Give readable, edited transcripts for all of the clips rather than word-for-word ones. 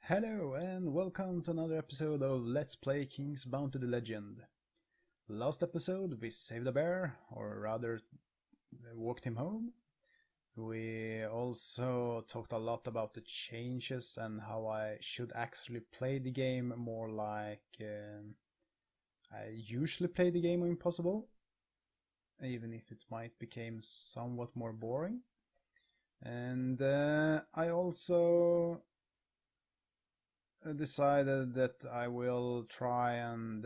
Hello and welcome to another episode of Let's Play Kings Bound to the Legend. Last episode we saved a bear, or rather walked him home. We also talked a lot about the changes and how I should actually play the game more like I usually play the game when possible, even if it might become somewhat more boring. And I also decided that I will try and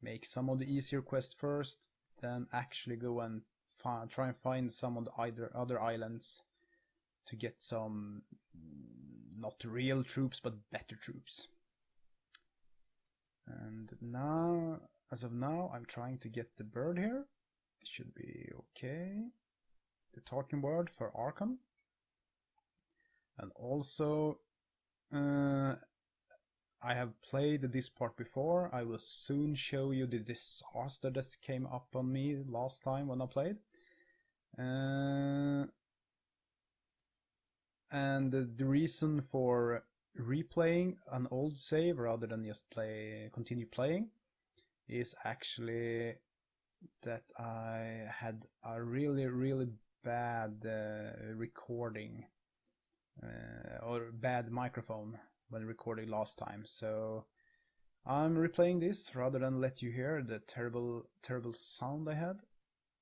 make some of the easier quests first, then actually go and try and find some of the other islands to get some not real troops but better troops. And now, as of now, I'm trying to get the bird here. It should be okay. The talking bird for Archon. And also I have played this part before. I will soon show you the disaster that came up on me last time when I played. And the reason for replaying an old save rather than just continue playing is actually that I had a really bad recording or bad microphone when recording last time, so I'm replaying this rather than let you hear the terrible sound I had.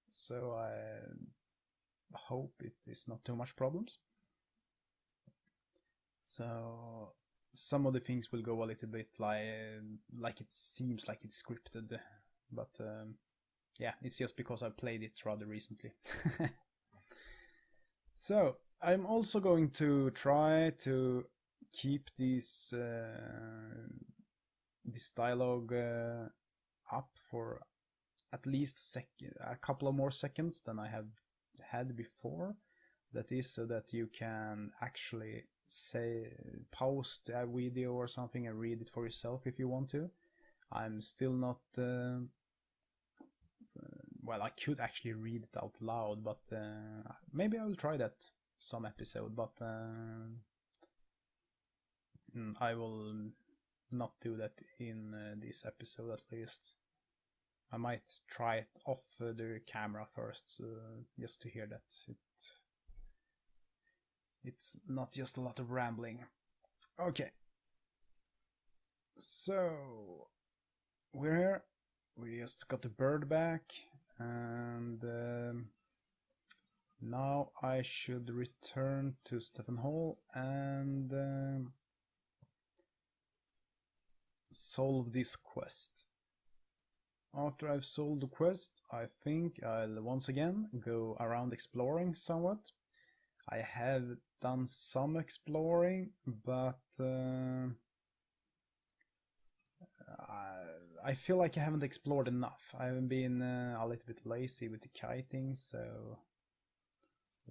So I hope it is not too much problems. So some of the things will go a little bit like it seems like it's scripted, but yeah, it's just because I played it rather recently. So I'm also going to try to keep this dialogue up for at least a couple of more seconds than I have had before. That is so that you can actually post a video or something and read it for yourself if you want to. I'm still not well, I could actually read it out loud, but maybe I will try that some episode, but I will not do that in this episode at least. I might try it off the camera first, just to hear that it's not just a lot of rambling. Okay, so we're here. We just got the bird back, and now I should return to Stephen Hall and solve this quest. After I've solved the quest, I think I'll once again go around exploring somewhat. I have done some exploring, but I feel like I haven't explored enough. I've been a little bit lazy with the kiting, so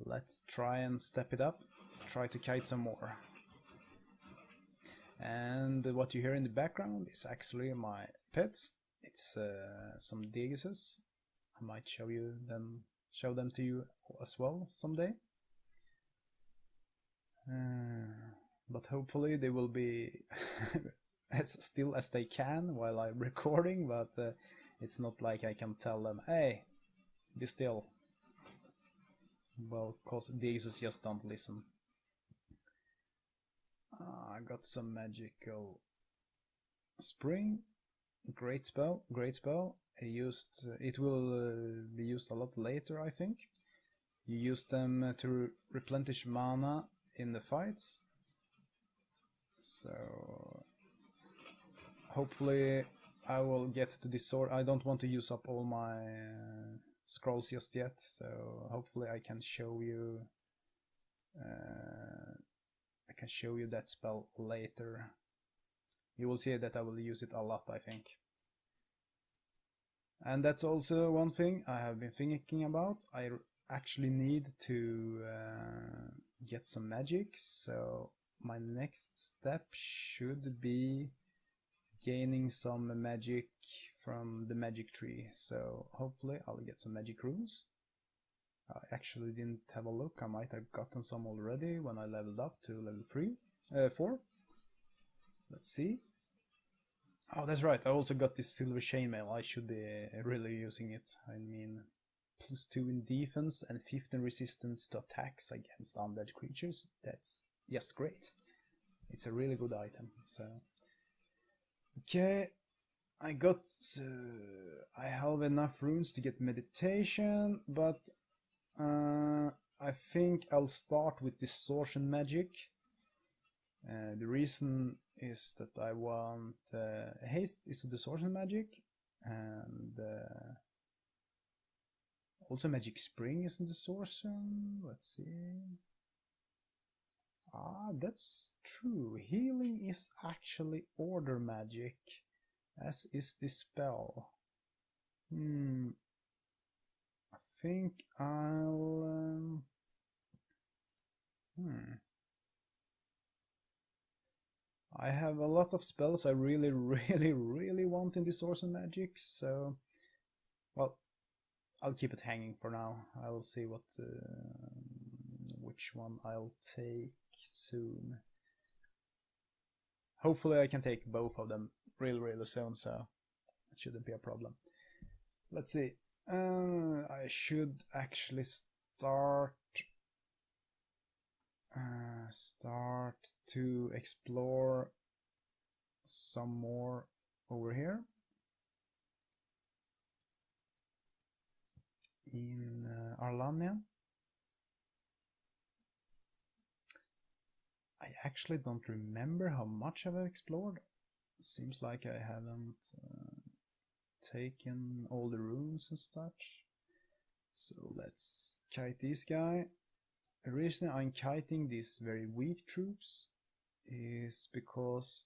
let's try and step it up, try to kite some more. And what you hear in the background is actually my pets. It's some Deguses. I might show them to you as well someday. But hopefully they will be as still as they can while I'm recording, but it's not like I can tell them, hey, be still. Well, cause Deguses just don't listen. I got some magical spring. Great spell. It will be used a lot later, I think. You use them to replenish mana in the fights. So hopefully I will get to this sword. I don't want to use up all my scrolls just yet, so hopefully I can show you that spell later. You will see that I will use it a lot, I think. And that's also one thing I have been thinking about. I actually need to get some magic, so my next step should be gaining some magic from the magic tree. So hopefully I'll get some magic runes. I actually didn't have a look. I might have gotten some already when I leveled up to level 4. Let's see. Oh, that's right. I also got this silver chainmail. I should be really using it. I mean, +2 in defense and 15 resistance to attacks against undead creatures. That's just great. It's a really good item. So, okay, I have enough runes to get meditation, but I think I'll start with distortion magic. The reason is that I want haste is a distortion magic, and also magic spring is a distortion. Let's see. Ah, that's true. Healing is actually order magic, as is dispel. I think I'll I have a lot of spells I really want in distortion magic, so well, I'll keep it hanging for now. I'll see which one I'll take soon. Hopefully I can take both of them really soon, so it shouldn't be a problem. Let's see. I should actually start to explore some more over here in Arlania. I actually don't remember how much I've explored. Seems like I haven't taken all the runes and such. So let's kite this guy. The reason I'm kiting these very weak troops is because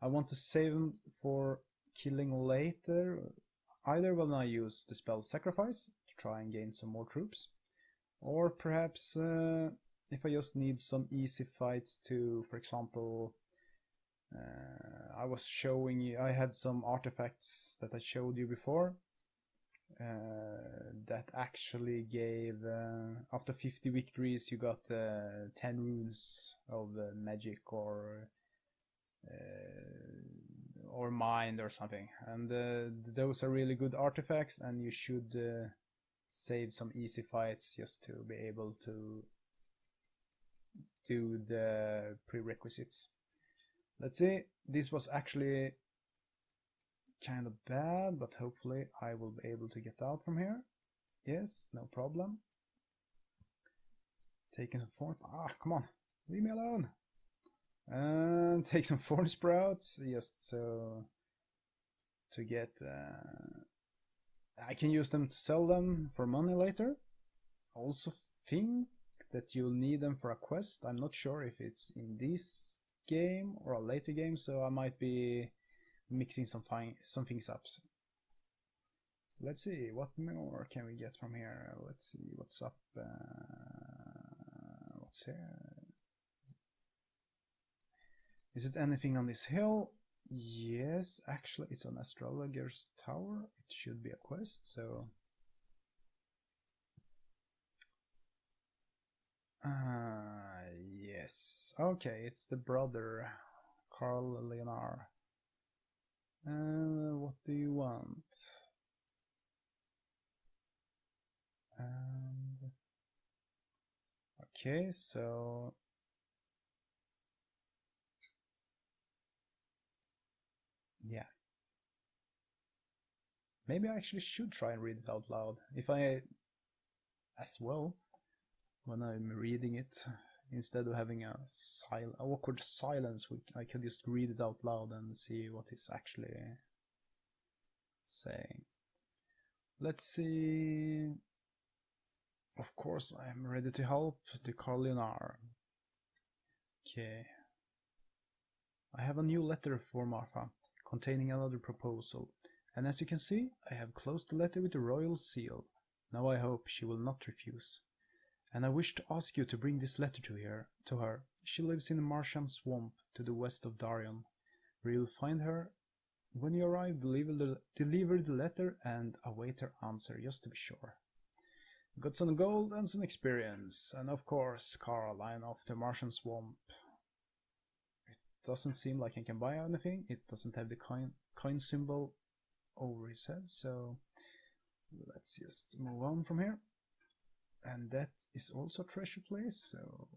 I want to save them for killing later, either when I use the spell Sacrifice to try and gain some more troops, or perhaps if I just need some easy fights to, for example, I was showing you, I had some artifacts that I showed you before that actually gave, after 50 victories you got 10 runes of magic or mind or something, and those are really good artifacts, and you should save some easy fights just to be able to do the prerequisites. Let's see, this was actually kind of bad, but hopefully I will be able to get out from here. Yes, no problem. Taking some thorn. Ah, come on, leave me alone. And take some thorn sprouts, just so to get. I can use them to sell them for money later. Also think that you'll need them for a quest. I'm not sure if it's in this game or a later game, so I might be mixing some things up. Let's see, what more can we get from here? Let's see what's up. What's here? Is it anything on this hill? Yes, actually it's an astrologer's tower. It should be a quest, so yes. Okay, it's the brother, Carl Leonard. What do you want? Okay, so yeah. Maybe I actually should try and read it out loud. If I, as well, when I'm reading it, instead of having a awkward silence, I could just read it out loud and see what it's actually saying. Let's see. Of course, I'm ready to help the Carlinar. Okay. I have a new letter for Martha, containing another proposal. And as you can see, I have closed the letter with the royal seal. Now I hope she will not refuse. And I wish to ask you to bring this letter to her. She lives in a Martian swamp to the west of Darion, where you'll find her. When you arrive, deliver the letter and await her answer, just to be sure. Got some gold and some experience, and of course Caroline of the Martian Swamp. It doesn't seem like I can buy anything. It doesn't have the coin symbol over his head, so let's just move on from here. And that is also a treasure place, so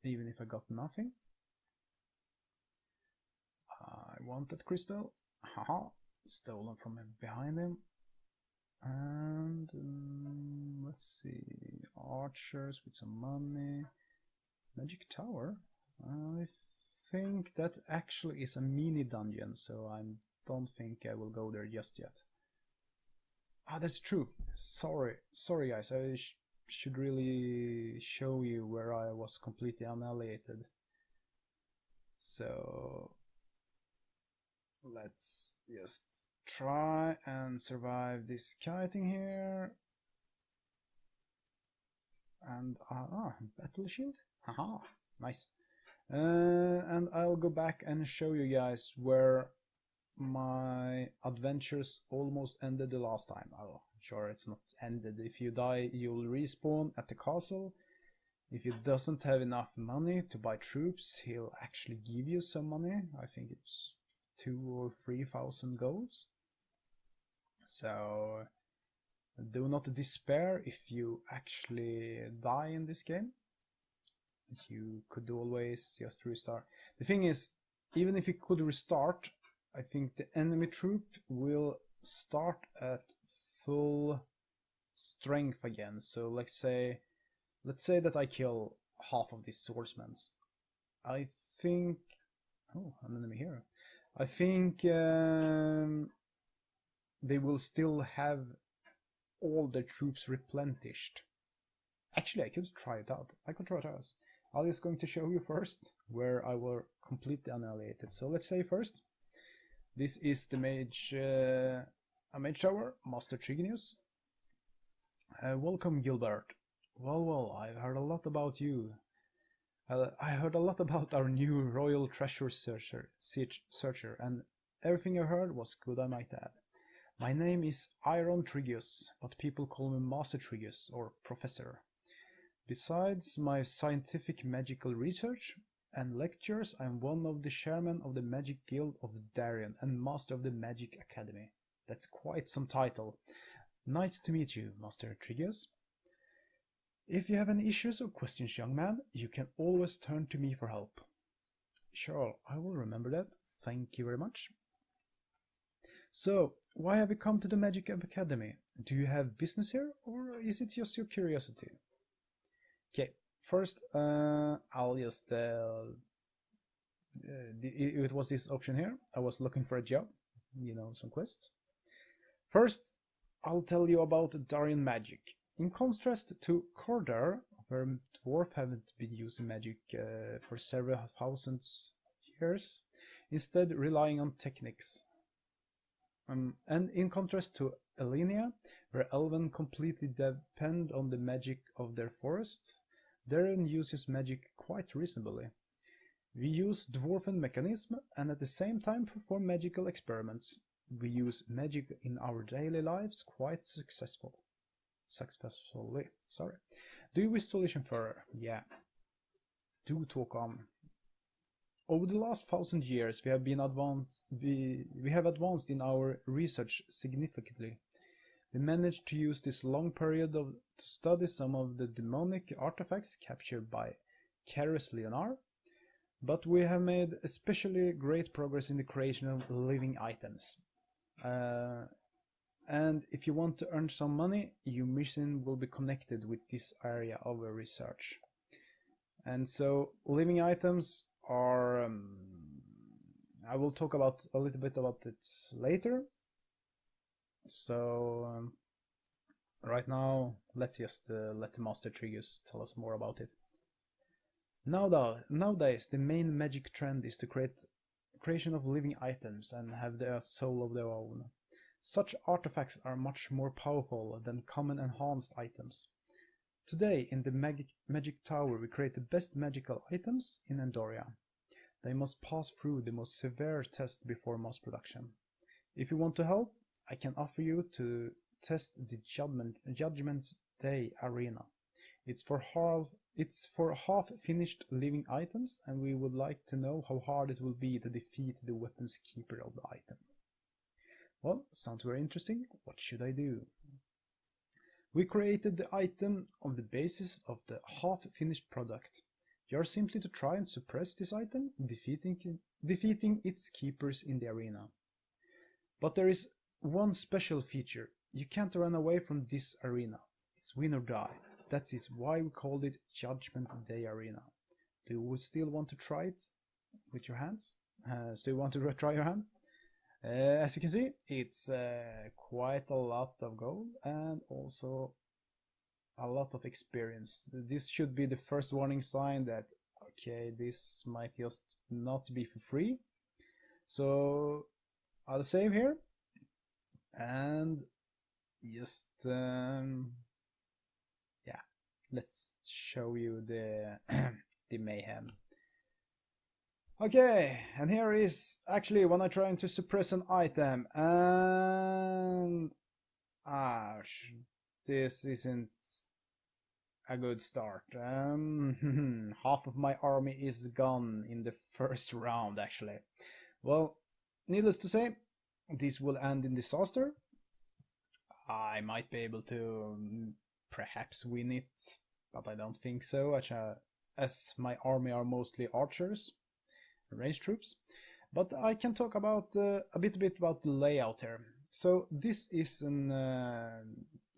even if I got nothing, I want that crystal. Haha, stolen from behind him. And let's see, archers with some money, magic tower. I think that actually is a mini dungeon, so I don't think I will go there just yet. Ah, that's true. Sorry guys, I should really show you where I was completely annihilated. So let's just try and survive this kiting here. And battle shield, haha, nice. And I'll go back and show you guys where my adventures almost ended the last time. Oh, sure, it's not ended. If you die, you'll respawn at the castle. If you doesn't have enough money to buy troops, he'll actually give you some money. I think it's 2,000 or 3,000 golds. So do not despair if you actually die in this game. You could always just restart. The thing is, even if you could restart, I think the enemy troop will start at full strength again. So let's say that I kill half of these swordsmen. I think, oh, an enemy here. I think they will still have all their troops replenished. Actually, I could try it out. I'm just going to show you first where I were completely annihilated. So let's say first, this is the mage, a mage tower, Master Trigenius. Welcome, Gilbert. Well, I've heard a lot about you. I heard a lot about our new royal treasure searcher, and everything I heard was good, I might add. My name is Iron Trigius, but people call me Master Trigius, or Professor. Besides my scientific magical research and lectures, I am one of the chairmen of the Magic Guild of Darien and Master of the Magic Academy. That's quite some title. Nice to meet you, Master Trigius. If you have any issues or questions, young man, you can always turn to me for help. Sure, I will remember that. Thank you very much. So, why have you come to the Magic Academy? Do you have business here, or is it just your curiosity? Okay, first, I'll just... it was this option here. I was looking for a job, some quests. First, I'll tell you about Darien magic. In contrast to Cordar, where dwarf haven't been used in magic for several thousand years, instead relying on techniques. And in contrast to Elenia, where Elven completely depend on the magic of their forest, Darien uses magic quite reasonably. We use dwarven mechanism and at the same time perform magical experiments. We use magic in our daily lives quite successfully. Sorry. Do you wish to listen further? Yeah. Do talk on. Over the last 1,000 years, we have advanced in our research significantly. We managed to use this long period to study some of the demonic artifacts captured by Caris Leonar, but we have made especially great progress in the creation of living items. And if you want to earn some money, your mission will be connected with this area of research. And so, living items are... I will talk about a little bit about it later. So, right now, let's just let the Master Trigius tell us more about it. Nowadays, the main magic trend is to creation of living items and have their soul of their own. Such artifacts are much more powerful than common enhanced items. Today, in the Magic Tower, we create the best magical items in Andoria. They must pass through the most severe test before mass production. If you want to help, I can offer you to test the judgments Day Arena. It's for half-finished living items, and we would like to know how hard it will be to defeat the weapons keeper of the item. Well, sounds very interesting. What should I do? We created the item on the basis of the half-finished product. You are simply to try and suppress this item, defeating its keepers in the arena. But there is one special feature. You can't run away from this arena. It's win or die. That is why we called it Judgment Day Arena. Do you still want to try it with your hands? Still want to try your hand? As you can see, it's quite a lot of gold and also a lot of experience. This should be the first warning sign that, okay, this might just not be for free. So I'll save here and just yeah, let's show you the the mayhem. Okay, and here is actually when I try to suppress an item, and this isn't a good start. Half of my army is gone in the first round, actually. Well, needless to say, this will end in disaster. I might be able to perhaps win it, but I don't think so, as my army are mostly archers, range troops. But I can talk about a bit about the layout here. So this is an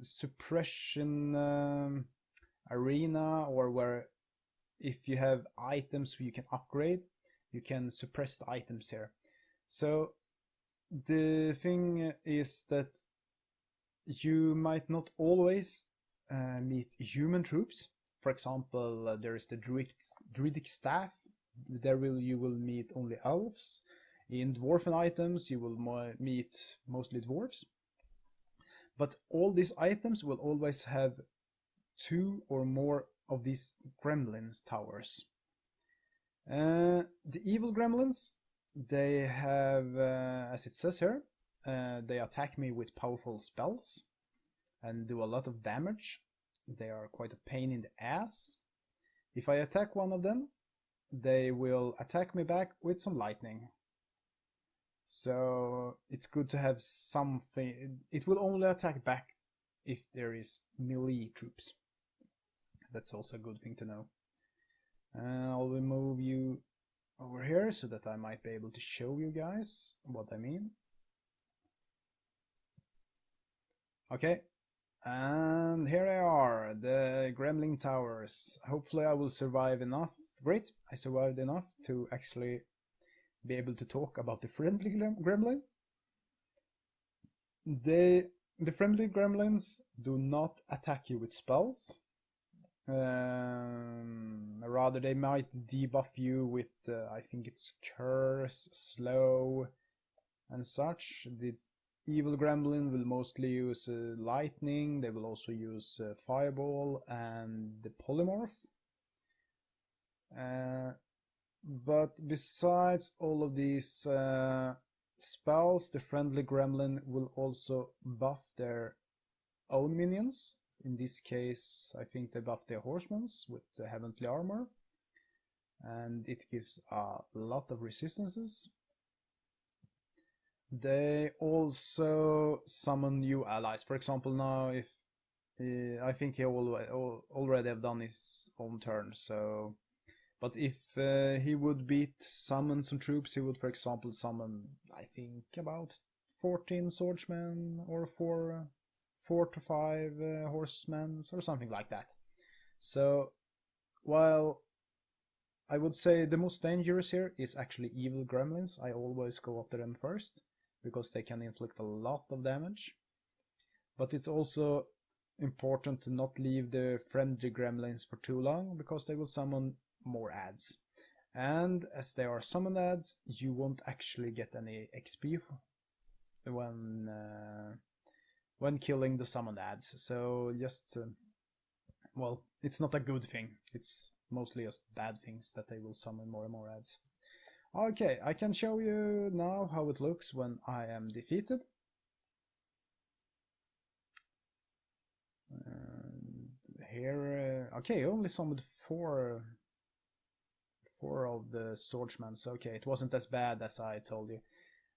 suppression arena, or where if you have items you can upgrade, you can suppress the items here. So the thing is that you might not always meet human troops. For example, there is the druidic staff. There you will meet only elves. In dwarven items you will meet mostly dwarves. But all these items will always have 2 or more of these gremlins towers. The evil gremlins, they have, as it says here, they attack me with powerful spells and do a lot of damage. They are quite a pain in the ass. If I attack one of them, they will attack me back with some lightning. So it's good to have something. It will only attack back if there is melee troops. That's also a good thing to know. I'll move you over here so that I might be able to show you guys what I mean. Okay, and here they are, the gremlin towers. Hopefully I will survive enough. Great, I survived enough to actually be able to talk about the friendly gremlin. The friendly gremlins do not attack you with spells. Rather they might debuff you with I think it's curse, slow and such. The evil gremlin will mostly use lightning. They will also use fireball and the polymorph. But besides all of these spells, the friendly gremlin will also buff their own minions. In this case, I think they buff their horsemen with the heavenly armor, and it gives a lot of resistances. They also summon new allies. For example, now if I think he already have done his own turn, so. But if he would summon some troops, he would, for example, summon, I think, about 14 swordsmen or 4 to 5 horsemen or something like that. So, while I would say the most dangerous here is actually evil gremlins, I always go after them first, because they can inflict a lot of damage. But it's also important to not leave the friendly gremlins for too long, because they will summon more adds. And as they are summoned adds, you won't actually get any XP when killing the summoned adds. So just, well, it's not a good thing. It's mostly just bad things that they will summon more and more adds. Okay, I can show you now how it looks when I am defeated. here, okay, only summoned four of the swordsmen, so okay, it wasn't as bad as I told you.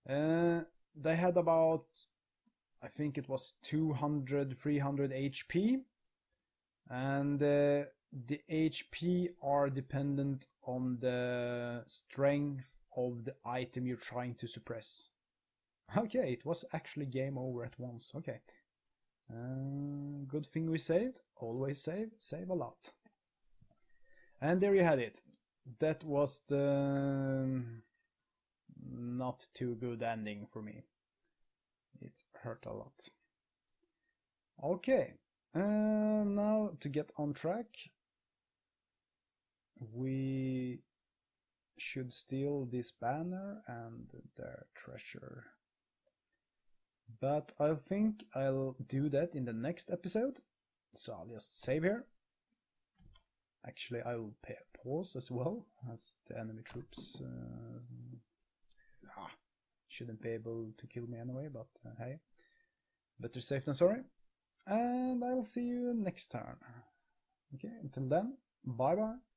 They had about, I think it was 200, 300 HP, and the HP are dependent on the strength of the item you're trying to suppress. Okay, it was actually game over at once. Okay. Good thing we saved. Always save a lot. And there you had it. That was the not too good ending for me. It hurt a lot. Okay, now to get on track, we should steal this banner and their treasure. But I think I'll do that in the next episode, so I'll just save here. Actually, I will pause as well, as the enemy troops shouldn't be able to kill me anyway, but hey, better safe than sorry. And I'll see you next turn. Okay, until then, bye bye.